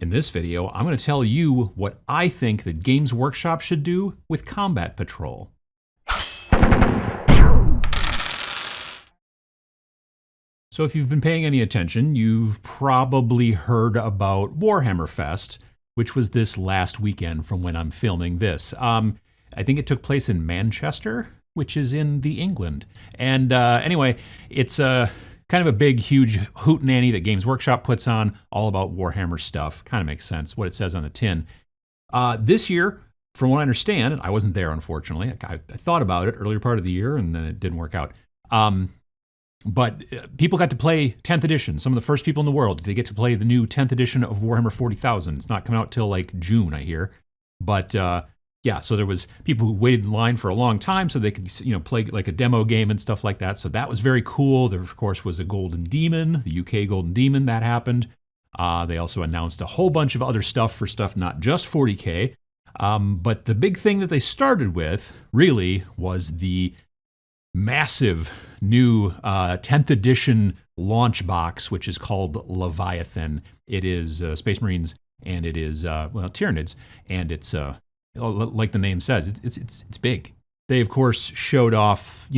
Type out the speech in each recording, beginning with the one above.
In this video, I'm going to tell you what I think that Games Workshop should do with Combat Patrol. So if you've been paying any attention, you've probably heard about Warhammer Fest, which was this last weekend from when I'm filming this. I think it took place in Manchester, which is in the England. And anyway, it's kind of a big, huge hootenanny that Games Workshop puts on, all about Warhammer stuff. Kind of makes sense, what it says on the tin. This year, from what I understand, and I wasn't there, unfortunately. I thought about it earlier part of the year, and then it didn't work out. But people got to play 10th edition. Some of the first people in the world, they get to play the new 10th edition of Warhammer 40,000. It's not coming out till like June, I hear. But yeah, so there was people who waited in line for a long time so they could, play like a demo game and stuff like that. So that was very cool. There, of course, was a Golden Demon, the UK Golden Demon, that happened. They also announced a whole bunch of other stuff for stuff not just 40K. But the big thing that they started with, really, was the massive new 10th edition launch box, which is called Leviathan. It is Space Marines, and it is Tyranids, and it's like the name says, it's big. They of course showed off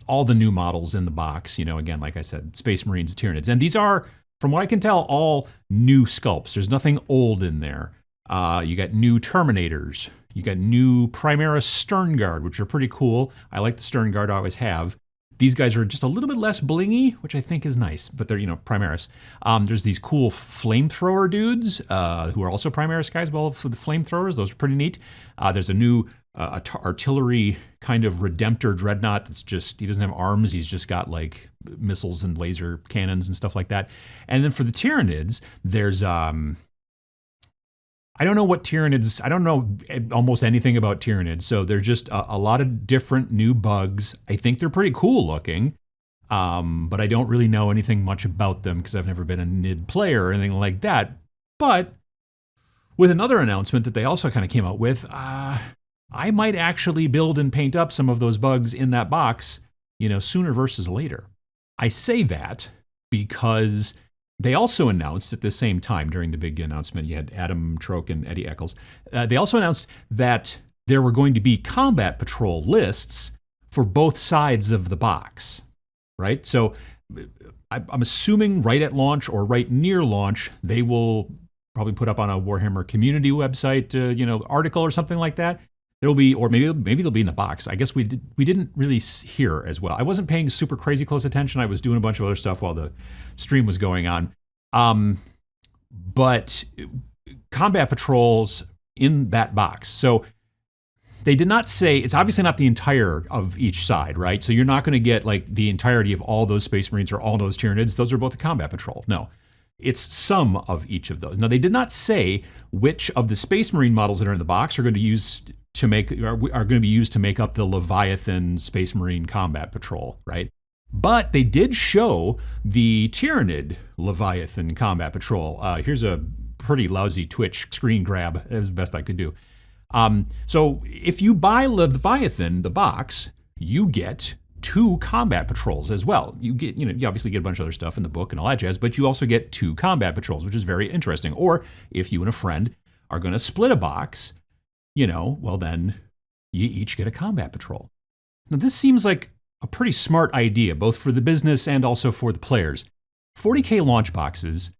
all the new models in the box. Again, like I said, Space Marines, Tyranids, and these are, from what I can tell, all new sculpts. There's nothing old in there. You got new Terminators. You got new Primaris Stern Guard, which are pretty cool. I like the Stern Guard, I always have. These guys are just a little bit less blingy, which I think is nice, but they're, Primaris. There's these cool flamethrower dudes who are also Primaris guys. Well, for the flamethrowers, those are pretty neat. There's a new artillery kind of Redemptor Dreadnought that's just, he doesn't have arms, he's just got like missiles and laser cannons and stuff like that. And then for the Tyranids, there's I don't know what Tyranids, I don't know almost anything about Tyranids, so they're just a lot of different new bugs. I think they're pretty cool looking, but I don't really know anything much about them because I've never been a NID player or anything like that. But with another announcement that they also kind of came out with, I might actually build and paint up some of those bugs in that box, sooner versus later. I say that because they also announced at the same time during the big announcement, you had Adam Troke and Eddie Eccles. They also announced that there were going to be Combat Patrol lists for both sides of the box, right? So I'm assuming right at launch or right near launch, they will probably put up on a Warhammer community website, article or something like that. There'll be, or maybe they'll be in the box. I guess we didn't really hear as well. I wasn't paying super crazy close attention. I was doing a bunch of other stuff while the stream was going on. But Combat Patrols in that box. So they did not say, it's obviously not the entire of each side, right? So you're not going to get like the entirety of all those Space Marines or all those Tyranids. Those are both the Combat Patrol. No. It's some of each of those. Now, they did not say which of the Space Marine models that are in the box are going to be used to make up the Leviathan Space Marine Combat Patrol, right? But they did show the Tyranid Leviathan Combat Patrol. Here's a pretty lousy Twitch screen grab. It was the best I could do. So if you buy Leviathan, the box, you get 2 Combat Patrols as well. You get, you obviously get a bunch of other stuff in the book and all that jazz, but you also get 2 Combat Patrols, which is very interesting. Or if you and a friend are going to split a box, well then you each get a Combat Patrol. Now this seems like a pretty smart idea, both for the business and also for the players. 40K launch boxes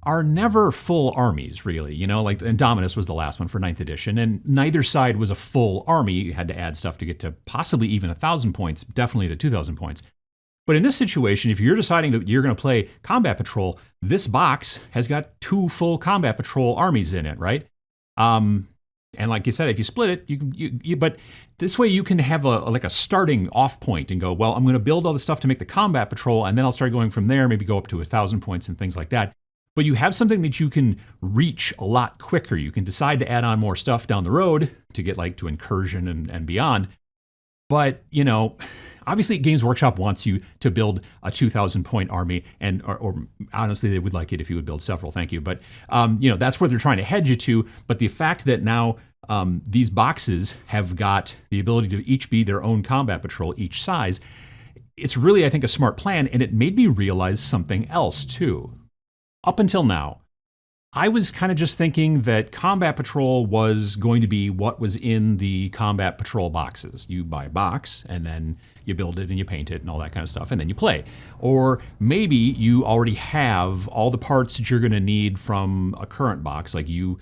are never full armies, really. And Indominus was the last one for 9th edition, and neither side was a full army. You had to add stuff to get to possibly even 1,000 points, definitely to 2,000 points. But in this situation, if you're deciding that you're going to play Combat Patrol, this box has got 2 full Combat Patrol armies in it, right? And like you said, if you split it, but this way you can have a starting off point and go, well, I'm going to build all the stuff to make the Combat Patrol, and then I'll start going from there, maybe go up to 1,000 points and things like that. But you have something that you can reach a lot quicker. You can decide to add on more stuff down the road to get like to Incursion and beyond. But, obviously Games Workshop wants you to build a 2,000 point army, and or honestly, they would like it if you would build several, thank you. But, that's where they're trying to hedge you to. But the fact that now these boxes have got the ability to each be their own Combat Patrol, each size, it's really, I think, a smart plan, and it made me realize something else too. Up until now, I was kind of just thinking that Combat Patrol was going to be what was in the Combat Patrol boxes. You buy a box, and then you build it and you paint it and all that kind of stuff, and then you play. Or maybe you already have all the parts that you're going to need from a current box. Like you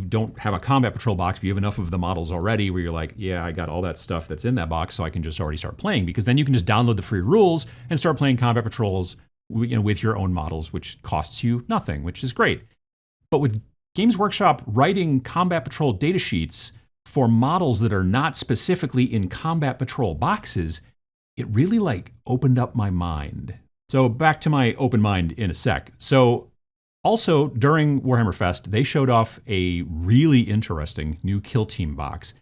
don't have a Combat Patrol box, but you have enough of the models already where you're like, yeah, I got all that stuff that's in that box, so I can just already start playing. Because then you can just download the free rules and start playing Combat Patrols, with your own models, which costs you nothing, which is great. But with Games Workshop writing Combat Patrol datasheets for models that are not specifically in Combat Patrol boxes, it really opened up my mind. So back to my open mind in a sec. So also during Warhammer Fest, they showed off a really interesting new Kill Team box.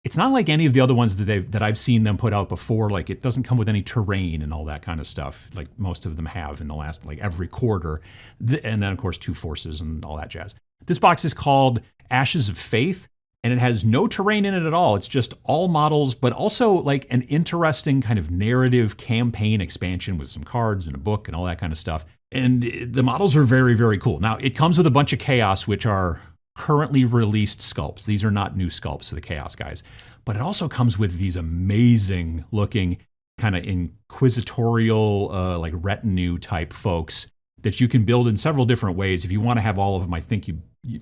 It's not like any of the other ones that I've seen them put out before. Like, it doesn't come with any terrain and all that kind of stuff, like most of them have in the last, every quarter. And then, of course, 2 forces and all that jazz. This box is called Ashes of Faith, and it has no terrain in it at all. It's just all models, but also an interesting kind of narrative campaign expansion with some cards and a book and all that kind of stuff. And the models are very, very cool. Now, it comes with a bunch of Chaos, which are currently released sculpts. These are not new sculpts for the Chaos guys. But it also comes with these amazing looking kind of inquisitorial, retinue type folks that you can build in several different ways. If you want to have all of them, I think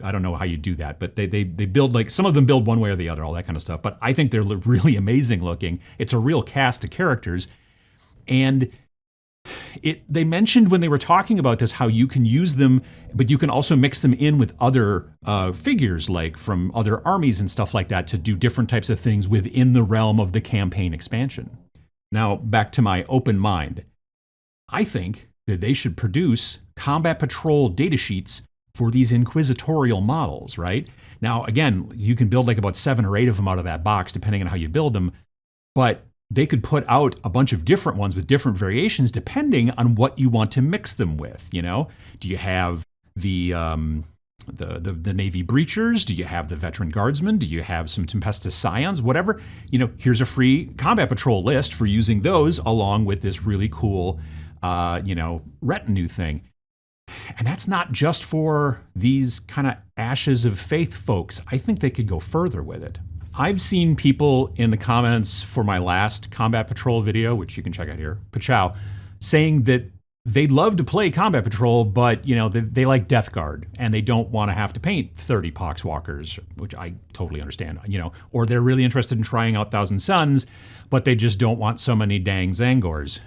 I don't know how you do that, but they build some of them build one way or the other, all that kind of stuff. But I think they're really amazing looking. It's a real cast of characters. And they mentioned when they were talking about this how you can use them, but you can also mix them in with other figures, like from other armies and stuff like that, to do different types of things within the realm of the campaign expansion. Now, back to my open mind. I think that they should produce Combat Patrol datasheets for these inquisitorial models, right? Now, again, you can build about 7 or 8 of them out of that box, depending on how you build them, but they could put out a bunch of different ones with different variations depending on what you want to mix them with. Do you have the Navy Breachers? Do you have the Veteran Guardsmen? Do you have some Tempestus Scions? Whatever. Here's a free Combat Patrol list for using those along with this really cool, retinue thing. And that's not just for these kind of Ashes of Faith folks. I think they could go further with it. I've seen people in the comments for my last Combat Patrol video, which you can check out here, Pachow, saying that they'd love to play Combat Patrol, but they like Death Guard and they don't want to have to paint 30 Poxwalkers, which I totally understand. Or they're really interested in trying out Thousand Suns, but they just don't want so many dang Zangors.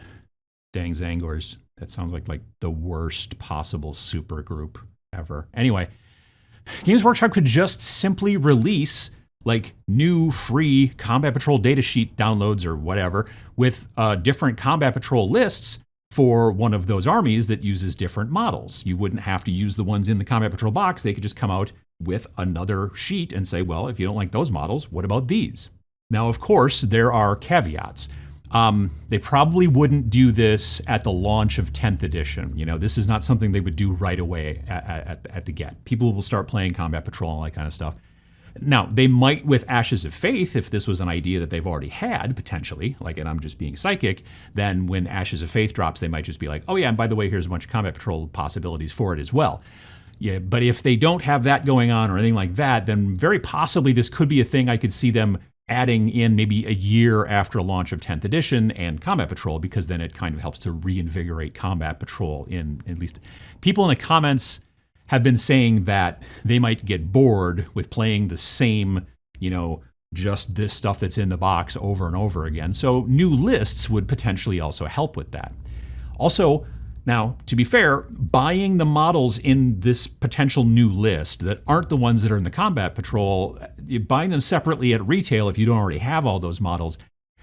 Dang Zangors. That sounds like the worst possible super group ever. Anyway, Games Workshop could just simply release new free Combat Patrol datasheet downloads or whatever with different Combat Patrol lists for one of those armies that uses different models. You wouldn't have to use the ones in the Combat Patrol box. They could just come out with another sheet and say, well, if you don't like those models, what about these? Now, of course, there are caveats. They probably wouldn't do this at the launch of 10th edition. This is not something they would do right away at the get. People will start playing Combat Patrol and all that kind of stuff. Now, they might with Ashes of Faith, if this was an idea that they've already had, potentially, and I'm just being psychic, then when Ashes of Faith drops, they might just be like, oh yeah, and by the way, here's a bunch of Combat Patrol possibilities for it as well. Yeah, but if they don't have that going on or anything like that, then very possibly this could be a thing I could see them adding in maybe a year after launch of 10th edition and Combat Patrol, because then it kind of helps to reinvigorate Combat Patrol. In at least people in the comments have been saying that they might get bored with playing the same, just this stuff that's in the box over and over again. So new lists would potentially also help with that. Also, now, to be fair, buying the models in this potential new list that aren't the ones that are in the Combat Patrol, buying them separately at retail if you don't already have all those models,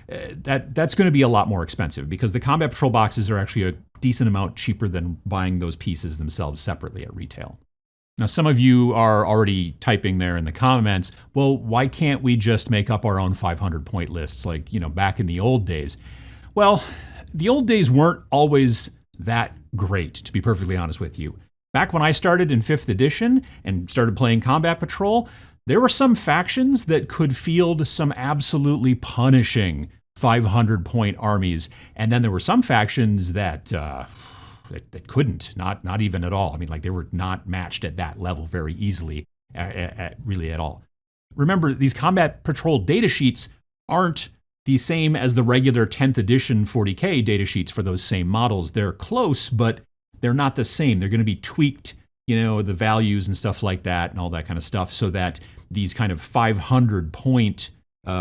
that's going to be a lot more expensive because the Combat Patrol boxes are actually a decent amount cheaper than buying those pieces themselves separately at retail. Now, some of you are already typing there in the comments, well, why can't we just make up our own 500-point lists like, back in the old days? Well, the old days weren't always that great, to be perfectly honest with you. Back when I started in 5th edition and started playing Combat Patrol, there were some factions that could field some absolutely punishing 500-point armies. And then there were some factions that they couldn't, not even at all. I mean, like they were not matched at that level very easily, really at all. Remember, these Combat Patrol datasheets aren't the same as the regular 10th edition 40K datasheets for those same models. They're close, but they're not the same. They're going to be tweaked, the values and stuff like that and all that kind of stuff, so that these kind of 500-point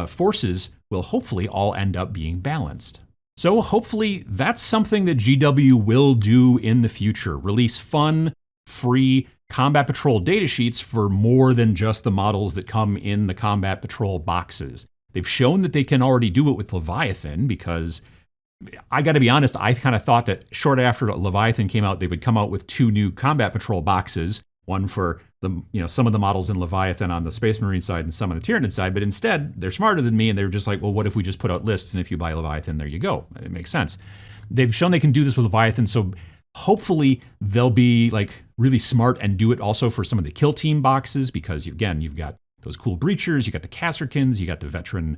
forces will hopefully all end up being balanced. So hopefully that's something that GW will do in the future. Release fun, free Combat Patrol datasheets for more than just the models that come in the Combat Patrol boxes. They've shown that they can already do it with Leviathan, because I got to be honest, I kind of thought that short after Leviathan came out, they would come out with 2 new Combat Patrol boxes, one for the some of the models in Leviathan on the Space Marine side and some on the Tyranid side. But instead, they're smarter than me, and they were just like, well, what if we just put out lists, and if you buy Leviathan, there you go. It makes sense. They've shown they can do this with Leviathan, so hopefully they'll be like really smart and do it also for some of the Kill Team boxes, because again, you've got those cool breachers, you got the Kasrkins, you got the veteran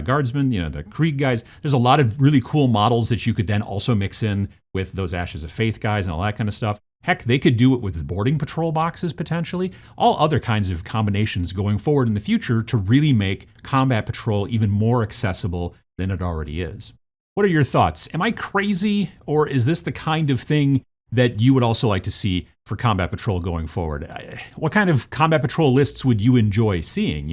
guardsmen, the Krieg guys. There's a lot of really cool models that you could then also mix in with those Ashes of Faith guys and all that kind of stuff. Heck, they could do it with boarding patrol boxes potentially. All other kinds of combinations going forward in the future to really make Combat Patrol even more accessible than it already is. What are your thoughts? Am I crazy, or is this the kind of thing that you would also like to see for Combat Patrol going forward? What kind of Combat Patrol lists would you enjoy seeing,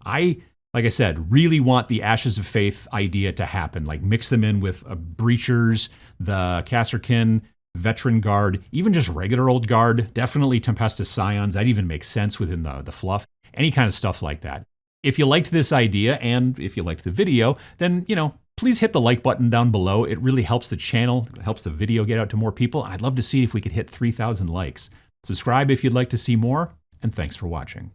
Like I said, really want the Ashes of Faith idea to happen. Like mix them in with Breachers, the Kasrkin, Veteran Guard, even just regular old Guard, definitely Tempestus Scions. That even makes sense within the fluff. Any kind of stuff like that. If you liked this idea and if you liked the video, then, please hit the like button down below. It really helps the channel, it helps the video get out to more people. I'd love to see if we could hit 3,000 likes. Subscribe if you'd like to see more, and thanks for watching.